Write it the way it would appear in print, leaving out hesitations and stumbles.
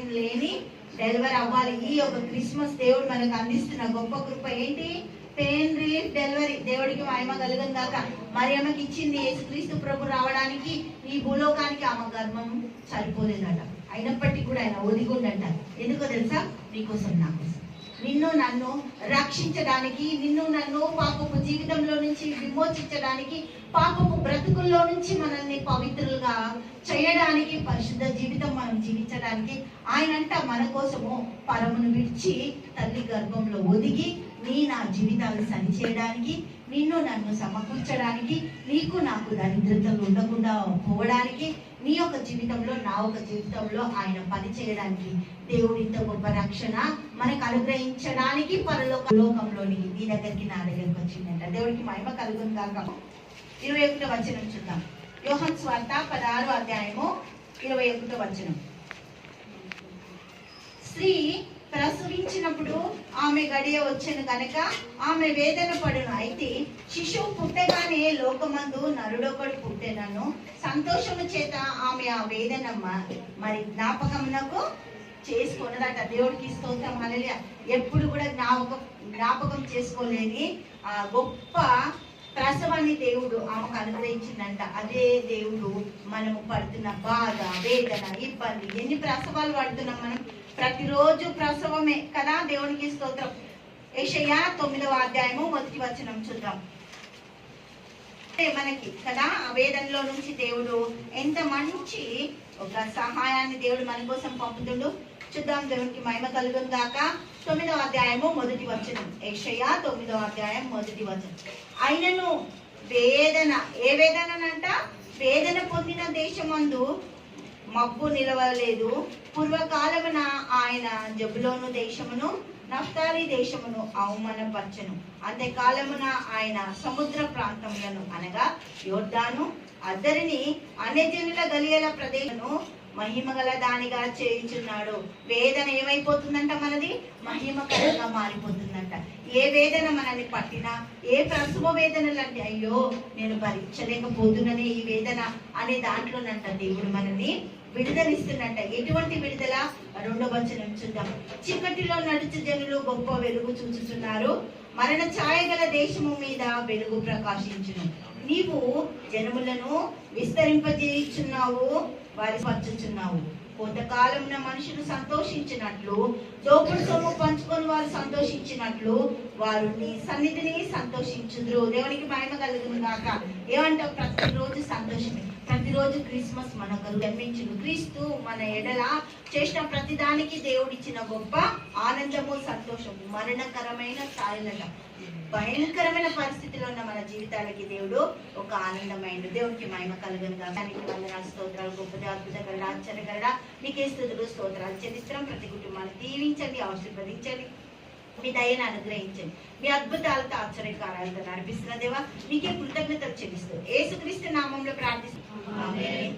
భయం లేని డెలివరీ అవ్వాలి. ఈ యొక్క క్రిస్మస్ దేవుడు మనకు అందిస్తున్న గొప్ప కృప ఏంటి? Pain relief delivery. దేవుడికి మహిమ కలుగును గాక. మరియమ్మకి ఇచ్చింది యేసుక్రీస్తు ప్రభు రావడానికి ఈ భూలోకానికి ఆమె గర్భం సరిపోలేదట. అయినప్పటికీ కూడా ఆయన ఒదిగుండట. ఎందుకో తెలుసా? నీకోసం, నా కోసం, నిన్ను నన్ను రక్షించడానికి, నిన్ను నన్ను పాపపు జీవితంలో నుంచి విమోచించడానికి, పాపపు బ్రతుకుల్లో నుంచి మనల్ని పవిత్రులుగా చేయడానికి, పరిశుద్ధ జీవితం మనం జీవించడానికి ఆయనంట మన కోసము పరమును విడిచి తల్లి గర్భంలో ఒదిగి నా జీవితాలు సరిచేయడానికి, నిన్ను నన్ను సమకూర్చడానికి, నీకు నాకు దరిద్రతలు ఉండకుండా పోవడానికి, నీ యొక్క జీవితంలో నా ఒక జీవితంలో ఆయన పని చేయడానికి దేవుడు ఇంత గొప్ప రక్షణ మనకు అనుగ్రహించడానికి పరలోకంలోనికి నీ దగ్గరికి, నా దగ్గరికి వచ్చిందంట. దేవుడికి మహిమ కలుగును గాక. 21వ వచనం చూద్దాం. యోహాను సువార్త 16వ అధ్యాయము 21వ వచనం. స్త్రీ ప్రసవించినప్పుడు ఆమె గడియ వచ్చెను కనుక ఆమె వేదన పడును. అయితే శిశువు పుట్టగానే లోకమందు నరుడొకడు పుట్టెనను సంతోషము చేత ఆమె ఆ వేదన మరి జ్ఞాపకమునకు చేసుకున్నదట. దేవుడికి స్తోత్రం, హల్లెలూయా. ఎప్పుడు కూడా జ్ఞాపకం చేసుకోలేని ఆ గొప్ప ప్రసవాన్ని దేవుడు ఆమెకు అనుగ్రహించిందంట. అదే దేవుడు మనము పడుతున్న బాధ, వేదన, ఇబ్బంది, ఎన్ని ప్రసవాలు పడుతున్నాం మనం? ప్రతిరోజు ప్రసవమే కదా. దేవునికి స్తోత్రం. యెషయా 9వ అధ్యాయము 1వ వచనం చూద్దాం. మనకి కదా ఆ వేదనలో నుంచి దేవుడు ఎంత మంచి ఒక సహాయాన్ని దేవుడు మన కోసం పంపుతుండు. చూద్దాం. దేవునికి మహిమ కలుగును గాక. 9వ అధ్యాయము 1వ వచనం. యెషయా 9వ అధ్యాయం 1వ వచనం. ఆయనను వేదన, ఏ వేదనంట? వేదన పొందిన దేశమందు మబ్బు నిలవలేదు. పూర్వకాలమున ఆయన జబులోను దేశమును, నఫ్తాలి దేశమును అవమానపరచెను. అంత్యకాలమున ఆయన సముద్ర ప్రాంతములను అనగా యోర్దాను అద్దరిని అన్యజనుల గలియల ప్రదేశమును మహిమగల దానిగా చేయించున్నాడు. వేదన ఏమైపోతుందంట? మనది మహిమకరంగా మారిపోతుందంట. ఏ వేదన మనల్ని పట్టినా, ఏ ప్రసవ వేదనలు అంటే అయ్యో నేను భరించలేకపోతున్నానే ఈ వేదన అనే దాంట్లోనంట దేవుడు మనల్ని విడుదలిస్తున్నట్ట. ఎటువంటి విడుదల? 2వ వచనం చూద్దాం. చీకటిలో నడుచు జనులు గొప్ప వెలుగు చూచుచున్నారు. మరణ ఛాయ గల దేశము మీద వెలుగు ప్రకాశించును. నీవు జనములను విస్తరింపజేయుచున్నావు, వారి పరచుచున్నావు. కొంతకాలమున మనుషులు సంతోషించినట్లు, దోపుడు సొమ్ము పంచుకొని వారు సంతోషించినట్లు వారు నీ సన్నిధిని సంతోషించుదురు. దేవునికి మహిమ కలుగును గాక. ఏమంటావు? ప్రతిరోజు సంతోషమే. ప్రతిరోజు క్రిస్మస్ మనకు జన్మించును క్రీస్తు మన ఎడల చేసిన ప్రతిదానికి దేవుడిచ్చిన గొప్ప ఆనందము, సంతోషము. మరణకరమైన ఛాయలట, భయంకరమైన పరిస్థితిలో ఉన్న మన జీవితాలకి దేవుడు ఒక ఆనందమైన. దేవునికి మహిమ కలుగును గాక. వందనాలు, స్తోత్రాలు. గొప్పది, అద్భుతకరుడా, ఆశ్చర్యకరుడా, మీకే స్తుతులు, స్తోత్రాలు చెల్లిస్తున్నాం. ప్రతి కుటుంబాన్ని దీవించండి, ఆశీర్వదించండి, మీ దయను అనుగ్రహించండి, మీ అద్భుతాలతో, ఆశ్చర్యకారాలతో నడిపిస్తున్న దేవా మీకే కృతజ్ఞతలు చెల్లిస్తూ యేసుక్రీస్తు నామంలో ప్రార్థిస్తున్నాం. ఆమేన్.